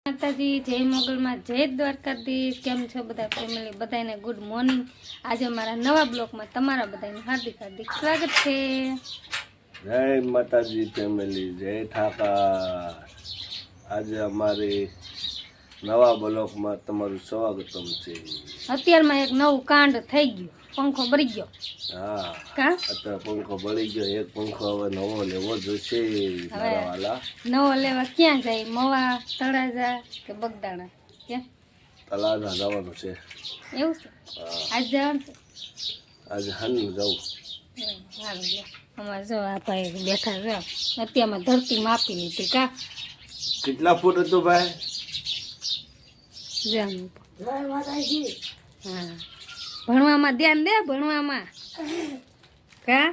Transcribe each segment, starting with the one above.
માતાજી જય મોગલમાં જય દ્વારકાધીશ। કેમ છો બધા ફેમિલી? બધાને ગુડ મોર્નિંગ। આજે અમારા નવા બ્લોકમાં તમારા બધાનું હાર્દિક હાર્દિક સ્વાગત છે। જય માતાજી ફેમિલી, જય ઠાકર। આજે અમારી નવા બ્લોકમાં તમારું સ્વાગતમ છે। અત્યારમાં એક નવું કાંડ થઈ ગયું, પંખો બળી ગયો। હા, કા અત્યારે પંખો બળી ગયો। એક પંખો હવે નવો લેવો જોઈશે મારા વાલા। નવો લેવા ક્યાં જાય? મવા, તળાજા કે બગદાણા? ક્યાં? તળાજા જવાનું છે। એવું છે? આજ જવાનું છે? આજે હન જવું। સારું લે, અમારે જો આ ભાઈ બેઠા છે। અત્યારમાં ધરતી માપી લીધી। કા કેટલા ફૂટ હતું ભાઈ? હા, ભણવામાં ધ્યાન દે, ભણવામાં। કા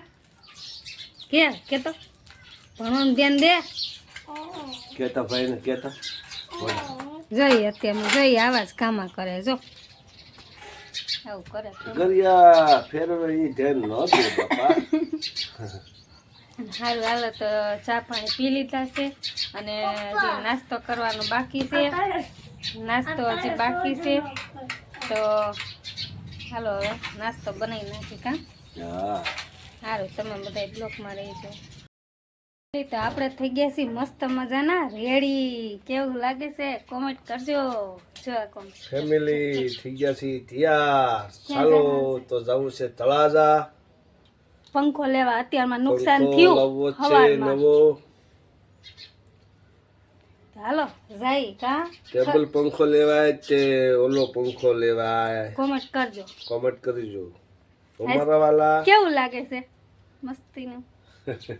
કેતો ભણવામાં ધ્યાન દે। કેતા ભાઈ ને કેતા જઈ અત્યારમાં જઈ આવા જ કામા કરે। જો આવું કરે ગરિયા ફેરવે એ ધ્યાન ન દે બાપા। સારું, હાલો તો ચા પાણી પી લીધા છે અને હજી નાસ્તો કરવાનો બાકી છે। નાસ્તો હજી બાકી છે તો હાલો હવે નાસ્તો બનાવી નાખી। કા હા, સારું, તમે બધા બ્લોકમાં રહીજો। તો આપણે થઈ ગયા છીએ મસ્ત મજાના રેડી। કેવું લાગે છે કોમેન્ટ કરજો। જો કોમેન્ટ ફેમિલી થઈ ગયા છે તૈયાર। ચાલો તો જવું છે તળાજા। પંખો લેવા અત્યારમાં નુકસાન પંખો થયું લાવવો છે હવારમાં। નવો। હાલો જાય। કા ટેબલ પંખો લેવાય તે ઓલો પંખો લેવાય? કોમેન્ટ કરજો, કોમેન્ટ કરજો તમારા વાલા। કેવું લાગે છે મસ્તીનું?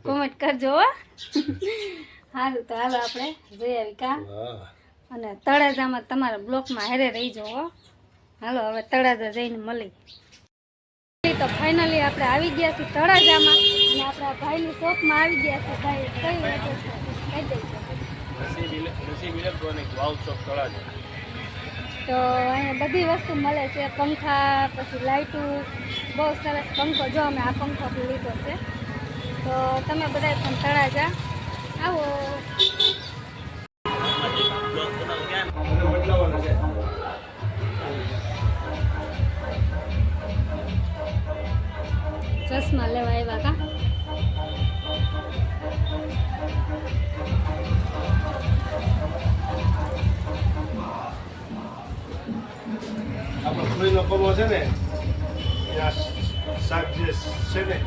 કોમેન્ટ કરજો હો। સારું તો હાલો આપણે જઈ આવી। કા હા, અને તળાજામાં તમારા બ્લોકમાં હેરે રહીજો હો। હાલો હવે તળાજા જઈને મળી। તો ફાઇનલી આપણે આવી ગયા છીએ તળાજામાં અને આપણા ભાઈની શોપમાં આવી ગયા છે। ભાઈ કઈ એડ્રેસ કહી દઈશું તો અહીંયા બધી વસ્તુ મળે છે, પંખા પછી લાઇટું, બહુ સરસ પંખો। જો અમે આ પંખો બી લીધો છે તો તમે બધા પણ તળાજા આવો। ચશ્મા લેવા આવ્યા। કા આપણો ફૂઈનો કમો છે ને ત્યાં શાક જે છે ને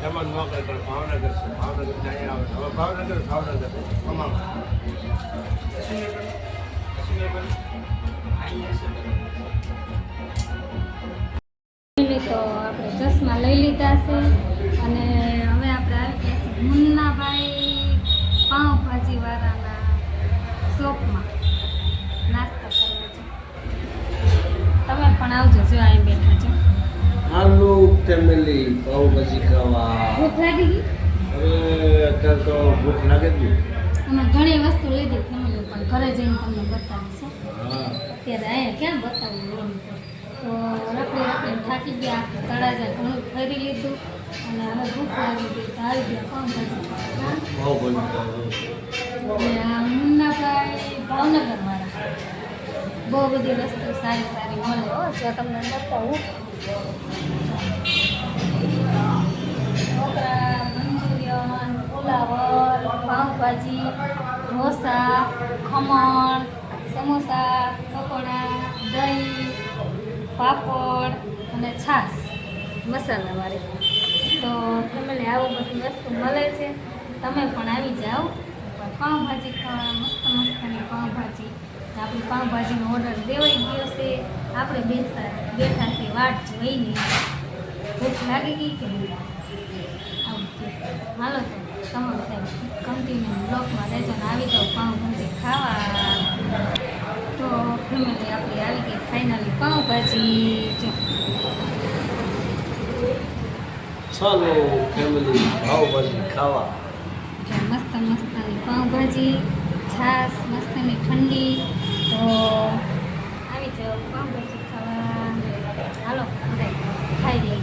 એમાં ન કરે પણ ભાવનગર છે। ભાવનગર ત્યાં આવે હવે ભાવનગર કમાવા તો આપણે ચશ્મા લઈ લીધા છે અને હવે આપણે આવી ગયા છીએ મુન્નાભાઈ પાઉંભાજી વાળાના શોપમાં નાસ્તા કરવા છે। તમે પણ આવજો, જો અહીં બેઠા છો। હાલો ફેમિલી, પાઉંભાજી ખાવા। ભૂખ લાગી ગઈ? હવે અત્યારે તો ભૂખ લાગે જ ને। અમે ઘણી વસ્તુ લીધી ફેમિલી, પણ ઘરે જઈને તમને બતાવીશું। હા, અત્યારે અહીંયા ક્યાં બતાવવું એમ તો રખડી થાકી ગયા। તળાજા ઘણું ફરી લીધું અને હવે ભૂખ લાગી ગઈ તો આવી ગયા પાઉંભાજી। અને આ મુન્નાભાઈ ભાવનગરવાળા બહુ બધી વસ્તુ સારી સારી મળે હો। જો તમને બતાવું, ઢોકળા, મંચુરિયન, પુલાવર, પાઉંભાજી, ઢોસા, ખમણ, સમોસા, પકોડા, દહીં, પાપડ અને છાશ મસાલાવાળી। તો ફેમિલી આવું બધી વસ્તુ મળે છે, તમે પણ આવી જાઓ। પાઉંભાજી ખાવા મસ્ત મસ્તની પાઉંભાજી। આપણી પાઉંભાજીનો ઓર્ડર દેવાઈ ગયો છે, આપણે બેઠા છીએ વાટ જોઈને। ભૂખ લાગી ગઈ કે નહીં? આવું હાલો તો તમે બધા કન્ટિન્યુ બ્લોકમાં રહેજો ને આવી જાઓ પાઉંભાજી ખાવા। તો ફેમિલી આપણી આવી ગઈ ફાઇનલી પાઉંભાજી। જો ચાલો ફેમિલી પાઉંભાજી ખાવા। મસ્ત મસ્તની પાઉંભાજી, છાશ મસ્તની ઠંડી। તો આવી જાઓ પાઉંભાજી ખાવા। હાલો બધા ખાઈ લઈએ।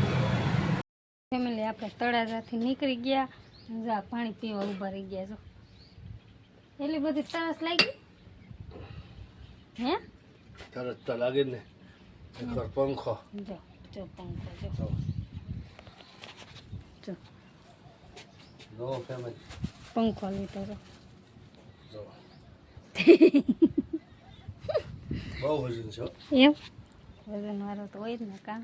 ફેમિલી આપણે તળાજાથી નીકળી ગયા, પાણી પીવા ઊભા રહી ગયા। જો એટલી બધી તરસ લાગી। હે તરત તો લાગે ને એકવાર પંખો જો જો પંખો જો જો જો જો ફેમિલી પંખો લીધો જો જો બહુ વજન છે હો. એમ વજન વાળો તો હોય જ ને કામ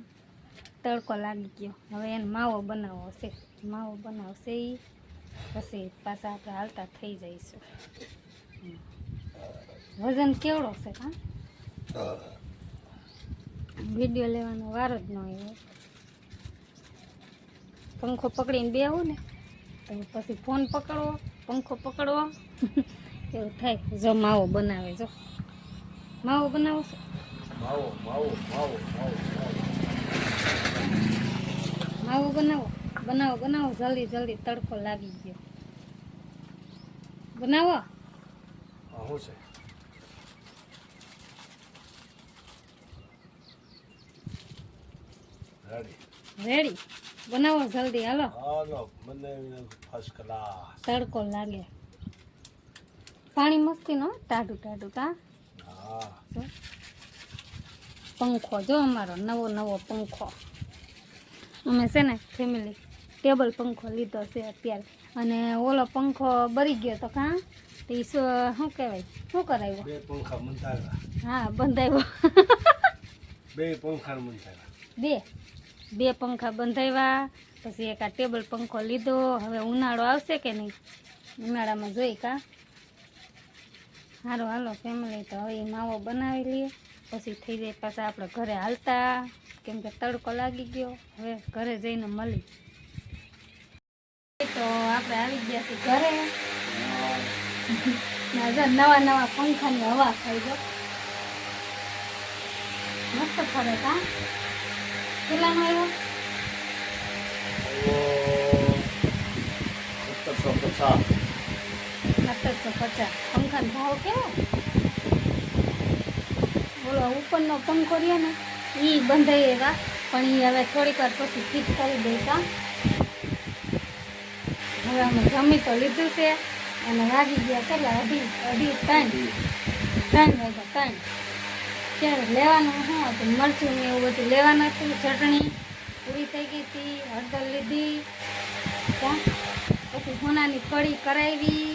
તડકો લાગી ગયો હવે એને માવો બનાવવો છે માવો બનાવશે ઈ પછી પાછા આપણે હાલતા થઈ જઈશું વજન કેવડો છે કાં વિડીયો લેવાનો વારો જ ન હોય પંખો પકડીને બેહું ને તો પછી ફોન પકડવો પંખો પકડવો એવું થાય જો માવો બનાવે જો માવો બનાવો છો માવો માવો માવો માવો માવો બનાવો બનાવો બનાવો જલ્દી જલ્દી તડકો લાગી ગયો બનાવો હા શું છે રેડી રેડી બનાવો જલ્દી હાલો હાલો બનાવીને ફર્સ્ટ ક્લાસ તડકો લાગે પાણી મસ્તી નો ટાઢું ટાઢું કા હા જો. પંખો જો અમારો નવો નવો પંખો અમે છે ને ફેમિલી ટેબલ પંખો લીધો છે અત્યારે અને ઓલો પંખો બળી ગયો તો કાં તે શું કહેવાય શું કરાવ્યો બે પંખા મંતાવ્યા હા બંધાવ્યો બે પંખા મંતાવ્યા બે પંખા બંધાવ્યા પછી એક આ ટેબલ પંખો લીધો હવે ઉનાળો આવશે કે નહીં ઉનાળામાં જોઈ કા સારું હાલો ફેમિલી તો હવે માવો બનાવી લઈએ પછી થઈ જાય પાછા આપણે ઘરે હાલતા કેમ કે તડકો લાગી ગયો હવે ઘરે જઈને મળી તો આપણે આવી ગયા છીએ ઘરે નવા નવા પંખાની હવા ખાઈ ગયો મસ્ત ફરે કા કેટલાનો આવ્યો 1750 પંખાનો ભાવ કેવો બોલો ઉપરનો પંખો રહ્યો ને એ બંધાઈ એવા પણ એ હવે થોડીક વાર પછી ફિટ કરી દે કા હવે અમે જમી તો લીધું છે અને વાગી ગયા કેટલા અઢી 3 વાગ્યા ત્યારે લેવાનું શું હતું મરચું ને એવું બધું લેવાનું હતું ચટણી પૂરી થઈ ગઈ હતી હળદર લીધી ત્યાં પછી સોનાની કઢી કરાવી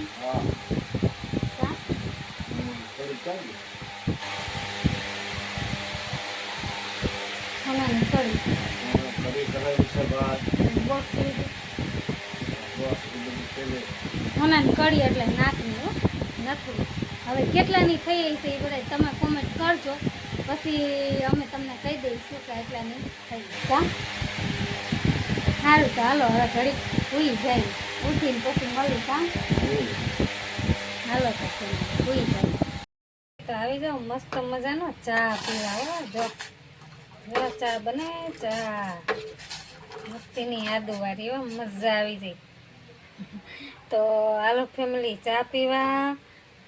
સોનાની કઢી બોક્સ લીધું સોનાની કઢી એટલે નાકની હો નથી હવે કેટલાની થઈ છે એ બધા તમે કોમેન્ટ કરજો પછી અમે તમને કહી દઈશું કે એટલાની થઈ કા સારું તો હાલો હવે ઘડીક સૂઈ જાય ઉઠીને પછી મળી કા હાલો તો સૂઈ જાય તો આવી જાઓ મસ્ત મજાનો ચા પીવા હો જો ચા બને ચા મસ્તીની યાદોવાળી હો મજા આવી જાય તો હાલો ફેમિલી ચા પીવા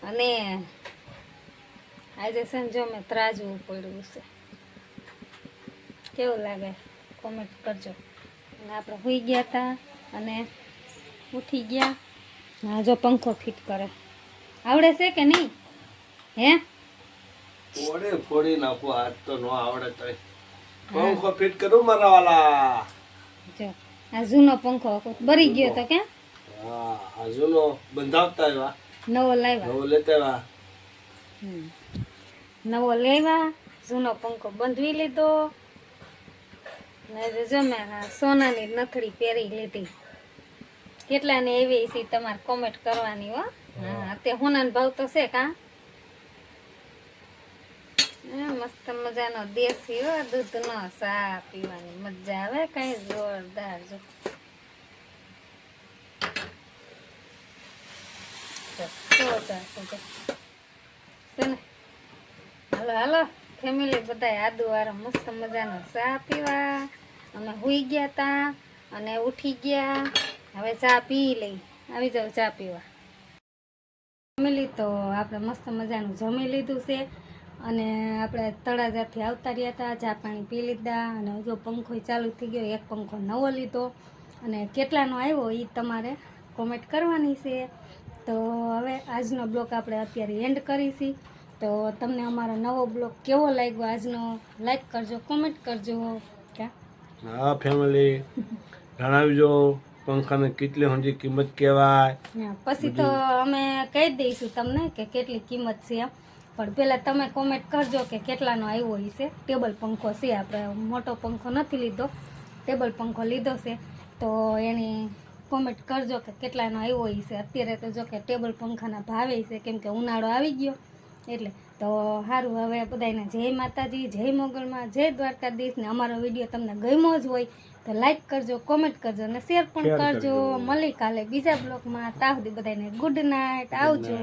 અને આજે સંજો મેં ત્રાજવું પડ્યું છે કેવું લાગે કોમેન્ટ કરજો અને આપણે સૂઈ ગયા હતા અને ઉઠી ગયા હા જો પંખો ફિટ કરે આવડે છે કે નહીં હે ફોડી નાખું હાથ તો ન આવડે તો પંખો ફિટ કરું મારા વાલા જો આ જૂનો પંખો બરી ગયો તો ક્યાં હા આ જૂનો બંધાવતા આવ્યા નવો લાવ્યા નવો લેતા આવ્યા નવો લેવા જૂનો પંખો બંધવી લીધો ને જો મેં સોનાની નથડી પહેરી લીધી કેટલાને એવી છે તમારે કોમેન્ટ કરવાની હો હા અત્યારે સોનાનો ભાવ તો છે કા મસ્ત મજાનો દેશી હો દૂધનો ચા પીવાની મજા આવે કઈ જોરદાર જો હાલો હાલો ફેમિલી બધા આદુ વાળો મસ્ત મજાનો ચા પીવા અમે સૂઈ ગયા હતા અને ઉઠી ગયા હવે ચા પી લઈ આવી જાવ ચા પીવા ફેમિલી તો આપણે મસ્ત મજાનું જમી લીધું છે અને આપણે તળાજાથી આવતા રહ્યા હતા ચા પાણી પી લીધા અને જો પંખો ચાલુ થઈ ગયો એક પંખો નવો લીધો અને કેટલાનો આવ્યો એ તમારે કોમેન્ટ કરવાની છે તો હવે આજનો બ્લોગ આપણે અત્યારે એન્ડ કરીશી તો તમને અમારો નવો બ્લોગ કેવો લાગ્યો આજનો લાઈક કરજો કોમેન્ટ કરજો ક્યાં હા ફેમિલી જણાવજો પંખાની કેટલી ઊંધી કિંમત કહેવાય. હા, પછી તો અમે કહી દઈશું તમને કે કેટલી કિંમત છે એમ. પણ પહેલાં તમે કોમેન્ટ કરજો કે કેટલાનો આવ્યો હશે. ટેબલ પંખો છે, આપણે મોટો પંખો નથી લીધો, ટેબલ પંખો લીધો છે. તો એની કોમેન્ટ કરજો કે કેટલાનો આવ્યો હશે. અત્યારે તો જો કે ટેબલ પંખાના ભાવે છે, કેમ કે ઉનાળો આવી ગયો એટલે. તો સારું, હવે બધાને જય માતાજી, જય મોગલમાં, જય દ્વારકાધીશ. ને અમારો વિડીયો તમને ગમ્યો જ હોય તો લાઈક કરજો, કોમેન્ટ કરજો અને શેર પણ કરજો. મળી કાલે બીજા બ્લોગમાં. ત્યાં સુધી બધાને ગુડ નાઇટ, આવજો.